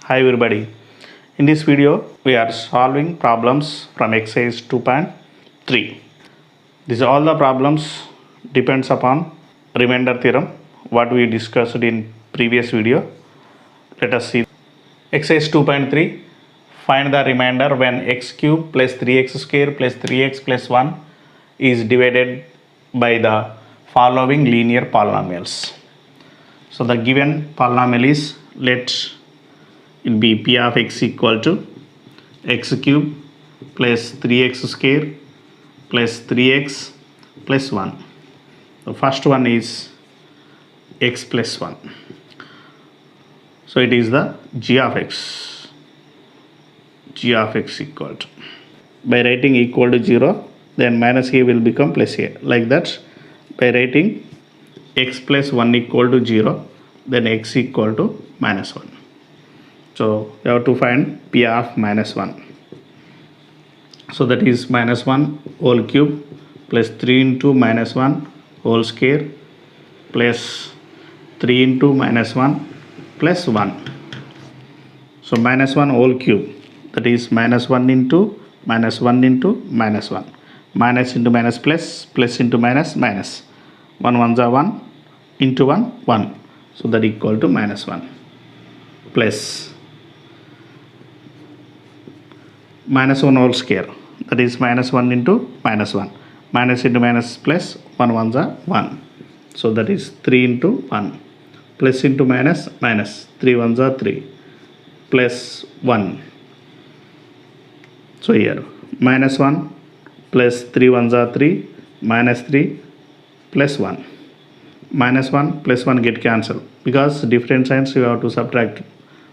Hi everybody. In this video we are solving problems from exercise 2.3. These all the problems depends upon remainder theorem what we discussed in previous video. Let us see exercise 2.3. Find the remainder when x cube plus 3x square plus 3x plus 1 is divided by the following linear polynomials. So the given polynomial is, let it be p of x equal to x cube plus 3x square plus 3x plus 1. The first one is x plus 1. So it is the g of x equal to, by writing equal to 0, then minus a will become plus a, like that. By writing x plus 1 equal to 0, then x equal to minus 1. So you have to find p of minus 1. So that is minus 1 whole cube plus 3 into minus 1 whole square plus 3 into minus 1 plus 1. So minus 1 whole cube, that is minus 1 into minus 1 into minus 1. Minus into minus plus, plus into minus minus. 1 ones are 1 into 1 1. So that equal to minus 1 plus minus 1 whole square, that is minus 1 into minus 1. Minus into minus plus, 1 ones are 1. So that is 3 into 1. Plus into minus minus, 3 ones are 3 plus 1. So here minus 1 plus 3 ones are 3 minus 3 plus 1. Minus 1 plus 1 get cancelled because different signs you have to subtract.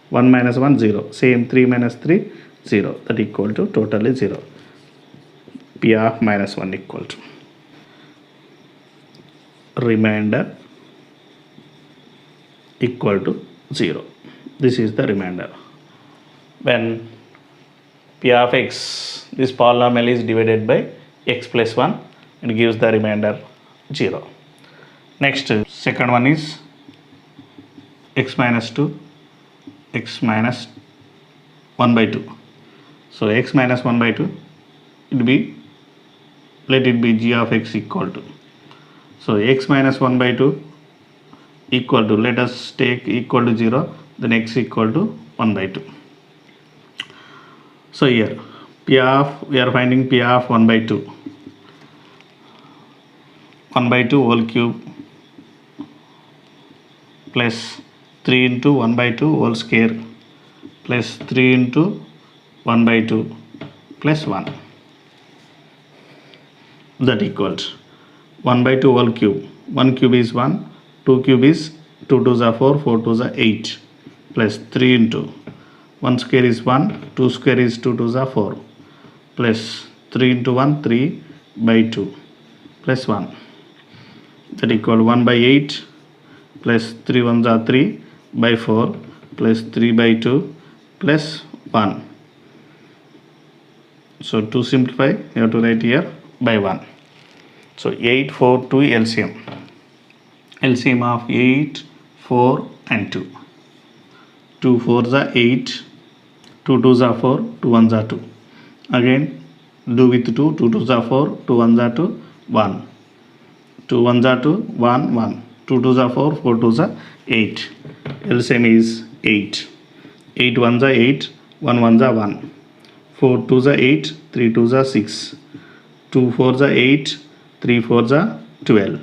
1 minus 1 0, same 3 minus 3 0, that equal to totally 0. P of minus 1 equal to remainder equal to 0. This is the remainder when p of x, this polynomial, is divided by x plus 1 and gives the remainder 0. Next, second one is x minus 2, x minus 1 by 2. So x minus 1 by 2, let it be g of x equal to. So x minus 1 by 2 equal to, let us take equal to 0, then x equal to 1 by 2. So here we are finding p of 1 by 2. 1 by 2 whole cube plus 3 into 1 by 2 whole square plus 3 into 1 by 2 plus 1, that equals 1 by 2 whole cube. 1 cube is 1, 2 cube is 2 2s are 4, 4 2s are 8 plus 3 into 1 square is 1, 2 square is 2 2s are 4 plus 3 into 1 3 by 2 plus 1, that equal 1 by 8 plus 3 ones are 3 by 4 plus 3 by 2 plus 1. So to simplify, you have to write here by 1. So 8, 4, 2 LCM. LCM of 8, 4 and 2. 2 4s are 8, 2 2s are 4, 2 1s are 2. Again do with 2, 2 2s are 4, 2 1s are 2, 1. 2 1s are 2, 1, 1. 2 2s are 4, 4 2s are 8. LCM is 8. 8 1s are 8, 1 1s are 1. 4 2s are 8, 3 2s are 6. 2 4s are 8, 3 4s are 12.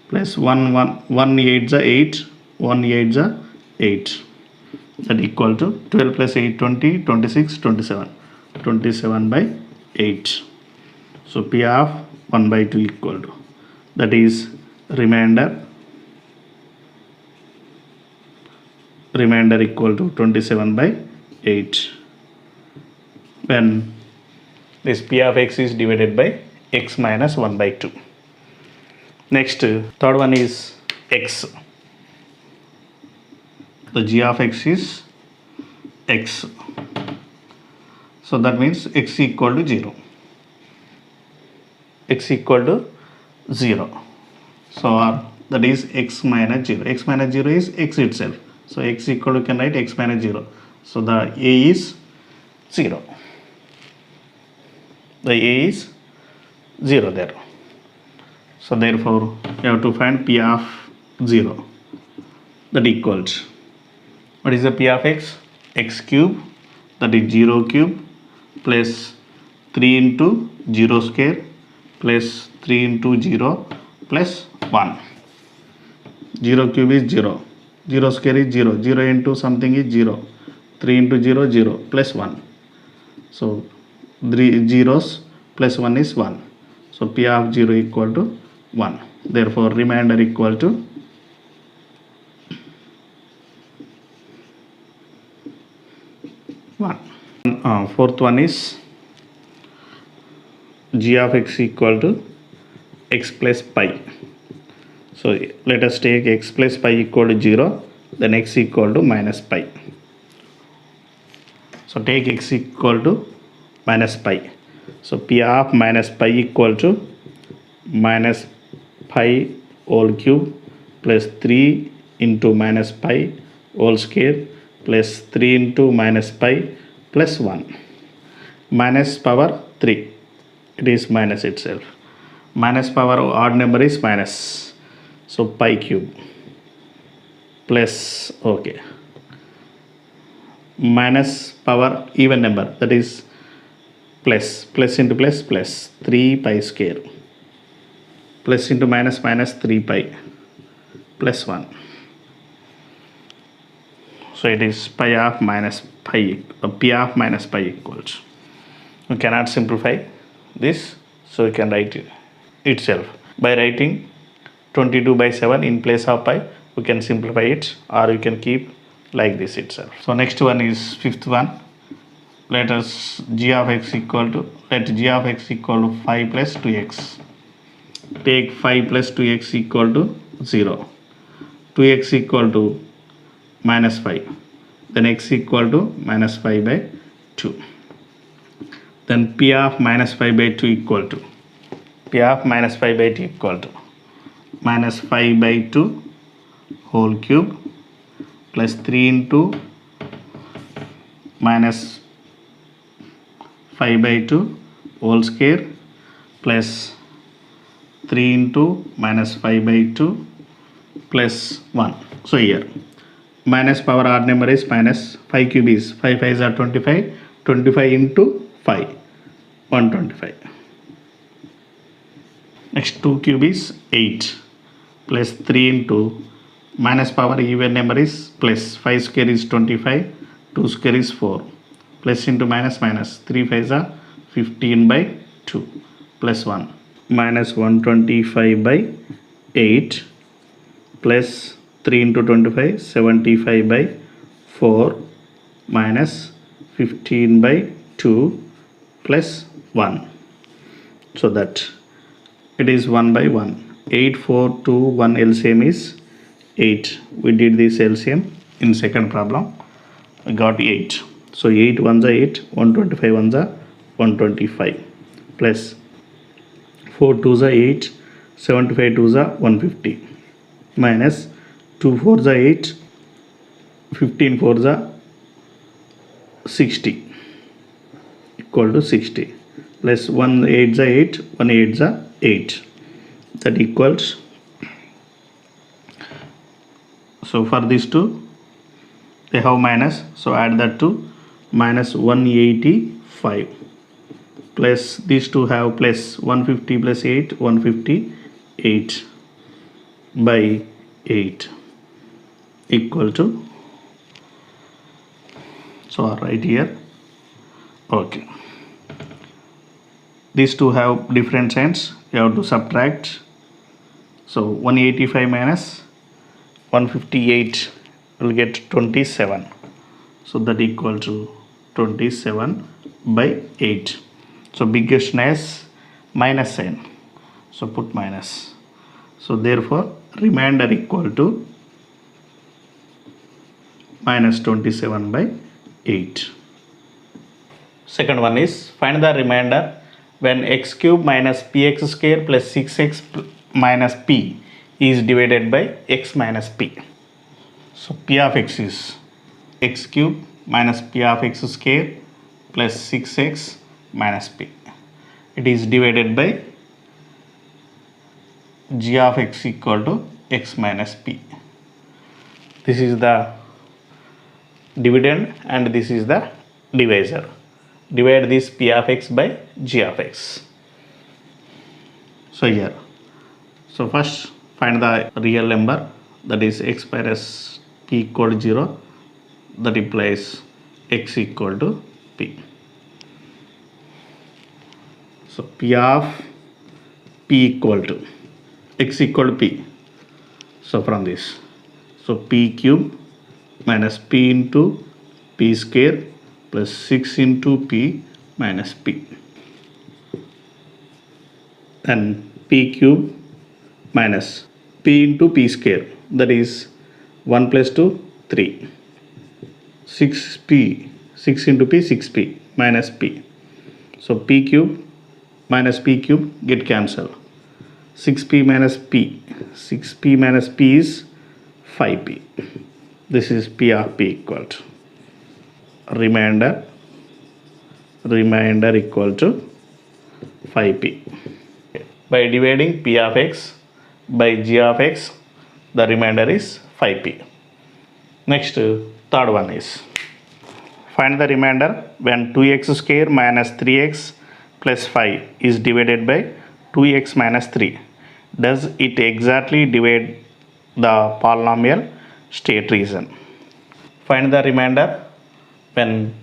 Plus 1 8s are 8, 1 8s are 8. That equal to 12 plus 8, 20, 26, 27. 27 by 8. So P of 1 by 2 equal to, that is remainder equal to 27 by 8 when this p of x is divided by x minus 1 by 2. Next, third one is x. The g of x is x. So that means x equal to 0. X equal to 0. So that is x minus 0. X minus 0 is x itself. So x equal to, can write x minus 0. So the A is 0. The A is 0 there. So therefore you have to find P of 0, that equals, what is the P of x? X cube, that is 0 cube, plus 3 into 0 square, plus 3 into 0, plus 1. 0 cube is 0, 0 square is 0, 0 into something is 0, 3 into 0, 0, plus 1. So 3 zeros plus 1 is 1. So P of 0 equal to 1. Therefore remainder equal to 1. Fourth one is g of x equal to x plus pi. So let us take x plus pi equal to 0, then x equal to minus pi. So take x equal to minus pi. So P of minus pi equal to minus pi whole cube plus 3 into minus pi whole square plus 3 into minus pi plus 1. Minus power 3. It is minus itself. Minus power odd number is minus. So pi cube plus, okay, minus power even number, that is plus, plus into plus, plus 3 pi square, plus into minus, minus 3 pi plus 1. So it is pi of minus pi, P of minus pi equals. You cannot simplify this, so you can write it itself. By writing 22 by 7 in place of pi, you can simplify it, or you can keep like this itself. So next one is fifth one. Let us g of x equal to, let g of x equal to 5 plus 2x. Take 5 plus 2x equal to 0. 2x equal to minus 5. Then x equal to minus 5 by 2. Then P of minus 5 by 2 equal to, P of minus 5 by 2 equal to minus 5 by 2 whole cube plus 3 into minus 5 by 2 whole square plus 3 into minus 5 by 2 plus 1. So here minus power odd number is minus, 5 cube is 5 5s are 25, 25 into 5, 125. Next 2 cube is 8 plus 3 into minus power even number is plus, 5 square is 25, 2 square is 4, plus into minus, minus 3 5s are 15 by 2 plus 1, minus 125 by 8 plus 3 into 25, 75 by 4 minus 15 by 2 plus 1. So that it is 1 by 1. 8, 4, 2, 1 LCM is 8. We did this LCM in second problem. I got 8. So 8 ones are 8, 125 ones are 125 plus 4 twos are 8, 75 twos are 150 minus 2 fours are 8, 15 fours are 60 equal to 60 plus 1 8s are 8, 1 8s are 8, that equals, so for these two they have minus, so add that to minus 185 plus these two have plus 150 plus 8, 158 by 8 equal to, so right here, okay, these two have different signs, you have to subtract. So 185 minus 158 will get 27, so that equal to 27 by 8. So biggest has minus sign, so put minus, so therefore remainder equal to minus 27 by 8. Second one is find the remainder when x cube minus px square plus 6x minus p is divided by x minus p. So p of x is x cube minus p of x square plus 6x minus p. It is divided by g of x equal to x minus p. This is the dividend and this is the divisor. Divide this p of x by g of x. So here, so first find the real number, that is x minus p equal to 0, that implies x equal to p. So p of p equal to x equal to p. So from this, so p cube minus p into p square plus 6 into p minus p, and p cube minus p into p square, that is 1 plus 2 3, 6p, 6 into p 6p minus p. So p cube minus p cube get cancelled, 6p minus p, 6p minus p is 5p. This is p of p equal to remainder equal to 5p. By dividing p of x by g of x, the remainder is 5p. Next, third one is find the remainder when 2x square minus 3x plus 5 is divided by 2x minus 3. Does it exactly divide the polynomial state region? Find the remainder when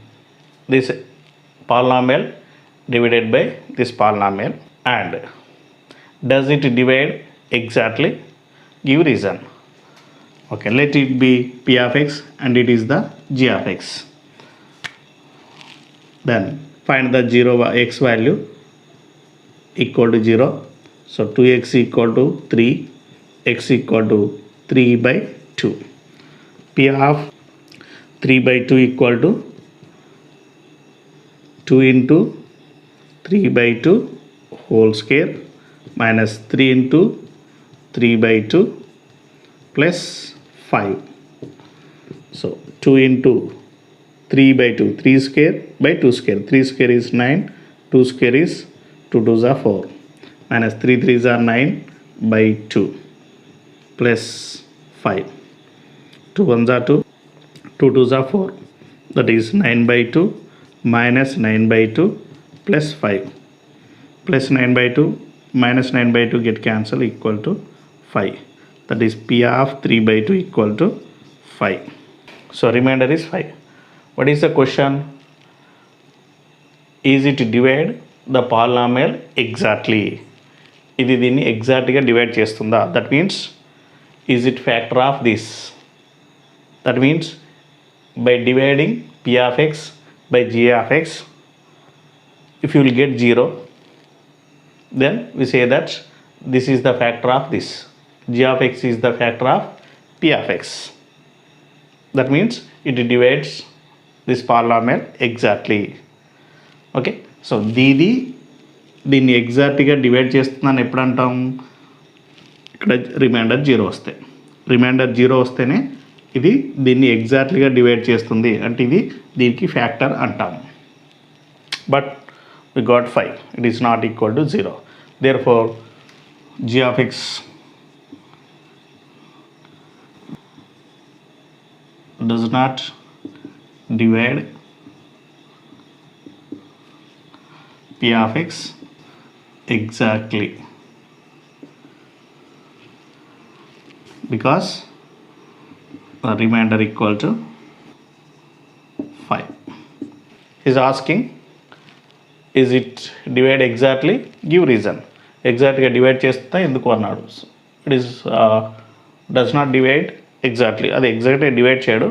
this polynomial divided by this polynomial, and does it divide exactly? Give reason. Okay, let it be p of x and it is the g of x. Then find the 0 x value equal to 0. So 2x equal to 3, x equal to 3 by 2. P of 3 by 2 equal to 2 into 3 by 2 whole square minus 3 into 3 by 2 plus 5. So 2 into 3 by 2, 3 square by 2 square, 3 square is 9, 2 square is 2 2s are 4, minus 3 3s are 9 by 2 plus 5, 2 1s are 2, 2 2s are 4, that is 9 by 2 minus 9 by 2 plus 5, plus 9 by 2 minus 9 by 2 get cancelled, equal to 5. That is p of 3 by 2 equal to 5. So remainder is 5. What is the question? Is it divide the polynomial exactly? ఇది దీన్ని ఎగ్జాక్ట్గా divide చేస్తుందా? That means is it factor of this? That means by dividing p of x by g of x, if you will get 0, then we say that this is the factor of this. G of x is the factor of p of x. That means it divides this polynomial exactly. Okay, so దీన్ని ఎగ్జాక్ట్గా divide చేస్తున్నాను ఎప్పుడు అంటాం? ఇక్కడ reminder 0 వస్తే, reminder 0 వస్తేనే ఇది దీన్ని ఎగ్జాక్ట్లీగా డివైడ్ చేస్తుంది, అంటే ఇది దీనికి ఫ్యాక్టర్ అంటాము. But we got 5, it is not equal to 0. Therefore g of x does not divide p of x exactly, because the remainder equal to 5. He is asking, is it divide exactly? Give reason. Exactly divide చేస్తా ఎందుకు అన్నాడు. It is does not divide exactly, అది ఎగ్జాక్ట్గా divide చేయడు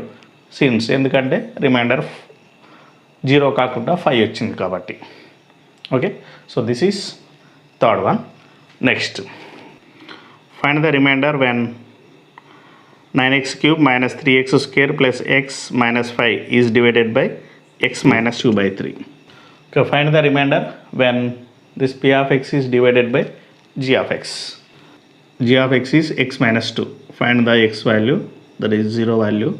since, ఎందుకంటే reminder 0 కాకుండా 5 వచ్చింది కాబట్టి. Okay, so this is third one. Next, find the remainder when 9x cube minus 3x square plus x minus 5 is divided by x minus 2 by 3. Okay, find the remainder when this p of x is divided by g of x. G of x is x minus 2. Find the x value, that is 0 value.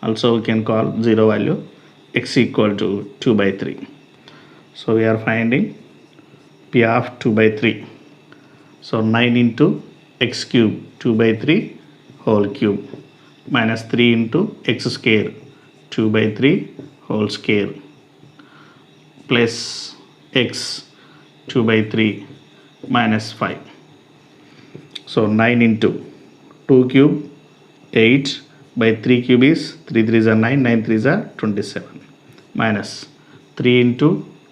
Also we can call 0 value. x equal to 2 by 3. So we are finding p of 2 by 3. So 9 into x cube 2 by 3 whole cube minus 3 into x square 2 by 3 whole square plus x 2 by 3 minus 5. So 9 into 2 cube 8 by 3 cube is 3 3s are 9, 9 3s are 27 minus 3 into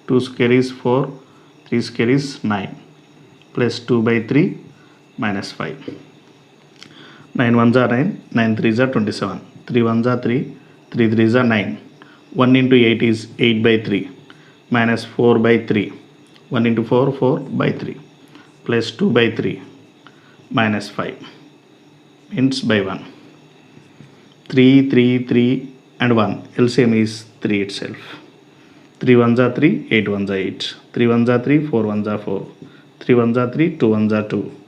2 square is 4, 3 square is 9 plus 2 by 3 minus 5. 9 1s are 9, 9 3s are 27, 3 1s are 3, 3 3s are 9. 1 into 8 is 8 by 3 minus 4 by 3. 1 into 4, 4 by 3 plus 2 by 3 minus 5 means by 1. 3, 3, 3 and 1. LCM is 3 itself. 3 1s are 3, 8 1s are 8. 3 1s are 3, 4 1s are 4. 3 1s are 3, 2 1s are 2.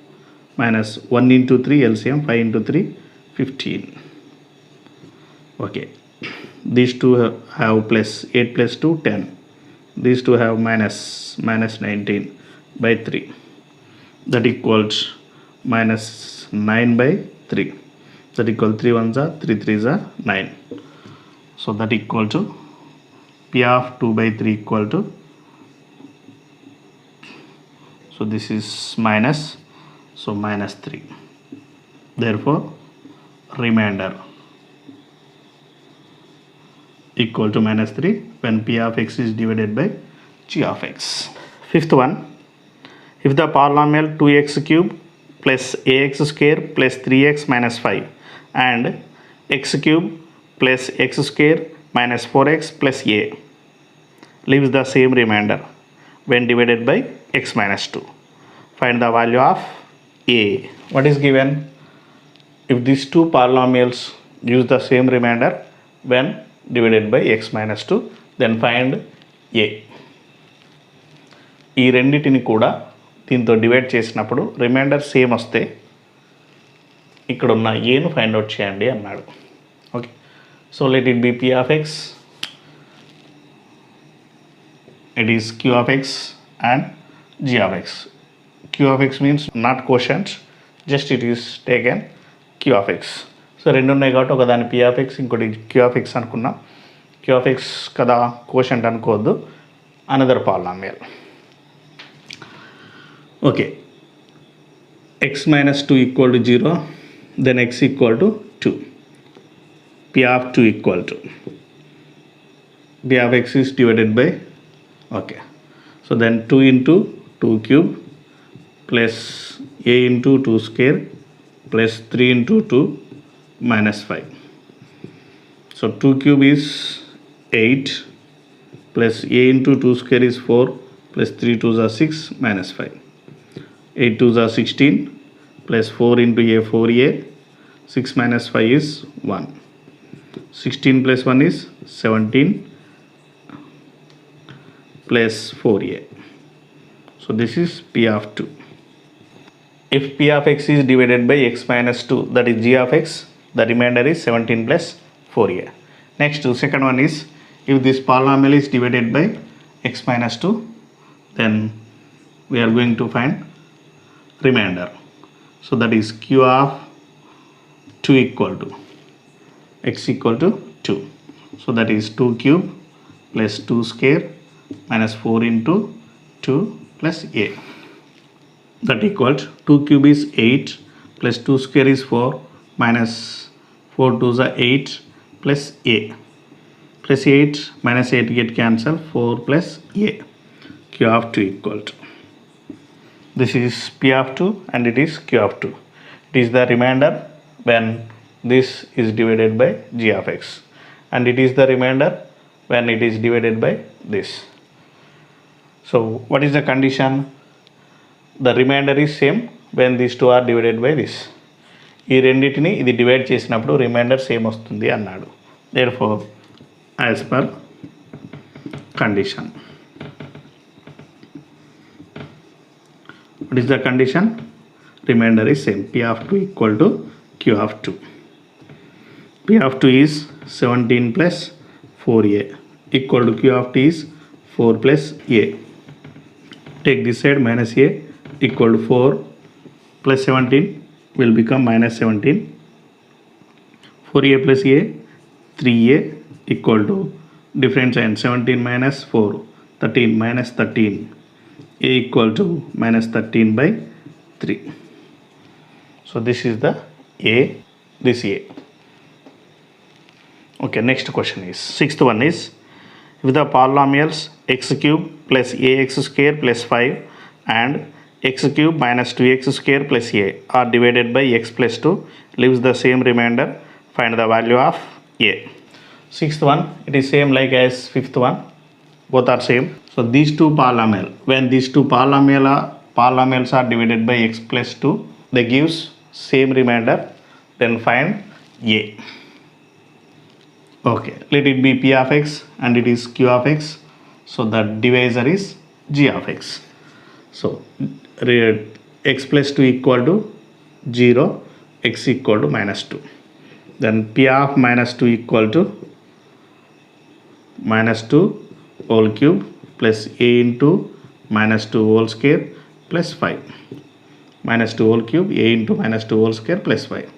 Minus 1 into 3 LCM 5 into 3 15. Okay. These two have plus 8 plus 2 10. These two have minus 19 by 3. That equals minus 9 by 3. That equal 3 1s are 3 3s are 9. So that equal to p of 2 by 3 equal to, so this is minus, so minus 3. Therefore remainder equal to minus 3 when p of x is divided by g of x. Fifth one, if the polynomial 2x cube plus ax square plus 3x minus 5 and x cube plus x square minus 4x plus a leaves the same remainder when divided by x minus 2. Find the value of a. What is given? If these two polynomials use the same remainder when divided by x minus 2, then find a. ఈ రెండింటిని కూడా దీంతో divide చేసినప్పుడు reminder same వస్తే ఇక్కడ ఉన్న ఏను find out చేయండి అన్నాడు. Okay, so let it be p of x, it is q of x and g of x. q of x means not quotient, just it is taken q of x. So రెండు ఉన్నాయి కాబట్టి ఒక దాని p of x ఇంకోటి q of x అనుకున్నాం. q of x కదా quotient అనుకోవద్దు, another polynomial. Okay, x minus 2 equal to 0, then x equal to 2. p of 2 equal to p of x is divided by, okay, so then 2 into 2 cube plus a into 2 square plus 3 into 2 minus 5. So 2 cube is 8 plus a into 2 square is 4 plus 3 2s are 6 minus 5. 8 2s are 16 plus 4 into a 4a, 6 minus 5 is 1. 16 plus 1 is 17 plus 4a. So this is p of 2. If p of x is divided by x minus 2, that is g of x, the remainder is 17 plus 4a. Next, second one is, if this polynomial is divided by x minus 2, then we are going to find remainder. So that is q of 2 equal to x equal to 2. So that is 2 cube plus 2 square minus 4 into 2 plus a. That equals 2 cube is 8 plus 2 square is 4 minus 4 2s are 8 plus a. Plus 8 minus 8 get cancelled, 4 plus a. q of 2 equal to, this is p of 2 and it is q of 2. It is the remainder when this is divided by g of x, and it is the remainder when it is divided by this. So what is the condition? The remainder is same when these two are divided by this. ఈ రెండింటిని ఇది divide చేసినప్పుడు reminder same వస్తుంది అన్నాడు. Therefore as per condition, what is the condition? Remainder is same, p of 2 equal to q of 2. p of 2 is 17 plus 4a equal to q of t is 4 plus a. Take this side minus a equal to 4 plus 17 will become minus 17. 4a plus a 3a equal to different sign 17 minus 4 13 minus 13 a equal to minus 13 by 3. So this is the a, this a. Okay, next question is sixth one is if the polynomials x cube plus ax square plus 5 and x cube minus 2x square plus a are divided by x plus 2 leaves the same remainder, find the value of a. Sixth one, it is same like as fifth one, both are same. So these two polynomial, when these two polynomials are divided by x plus 2, they gives same remainder, then find a. Okay, let it be p of x and it is q of x, so the divisor is g of x. So x plus 2 equal to 0, x equal to minus 2. Then p of minus 2 equal to minus 2 whole cube plus a into minus 2 whole square plus 5. Minus 2 whole cube a into minus 2 whole square plus 5.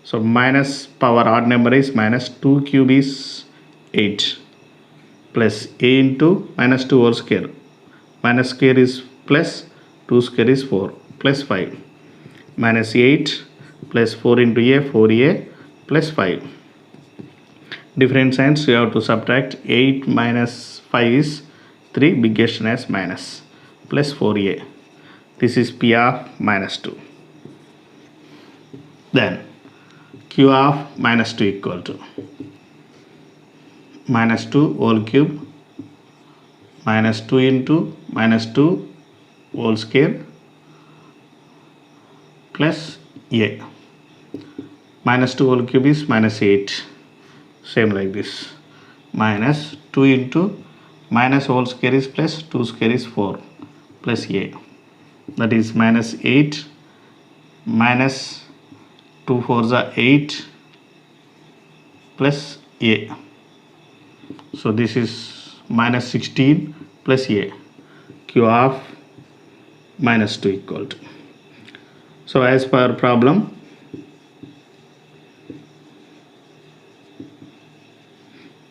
So minus power odd number is minus 2 cube is 8 plus a into minus 2 whole square. Minus square is plus 2 square is 4 plus 5. Minus 8 plus 4 into a 4a plus 5. Different signs you have to subtract. 8 minus 5 is 3, biggest as minus plus 4a. This is p of minus 2. Then q of minus 2 equal to minus 2 whole cube minus 2 into minus 2 whole square plus a. Minus 2 whole cube is minus 8. Same like this. Minus 2 into minus whole square is plus 2 square is 4 plus a. That is minus 8 minus 2 4s are 8 plus a. So this is minus 16 plus a. Q of minus 2 equal to. So as per problem,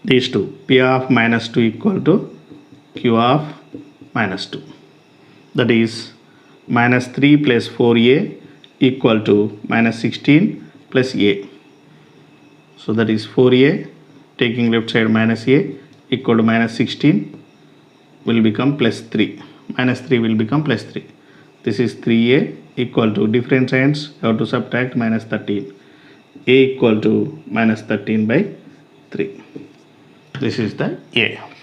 these two, p of minus 2 equal to q of minus 2. That is minus 3 plus 4a equal to minus 16 plus a. So that is 4a, taking left side minus a equal to minus 16 will become plus 3. Minus 3 will become plus 3. This is 3a equal to different signs, you have to subtract minus 13. A equal to minus 13 by 3. This is the a.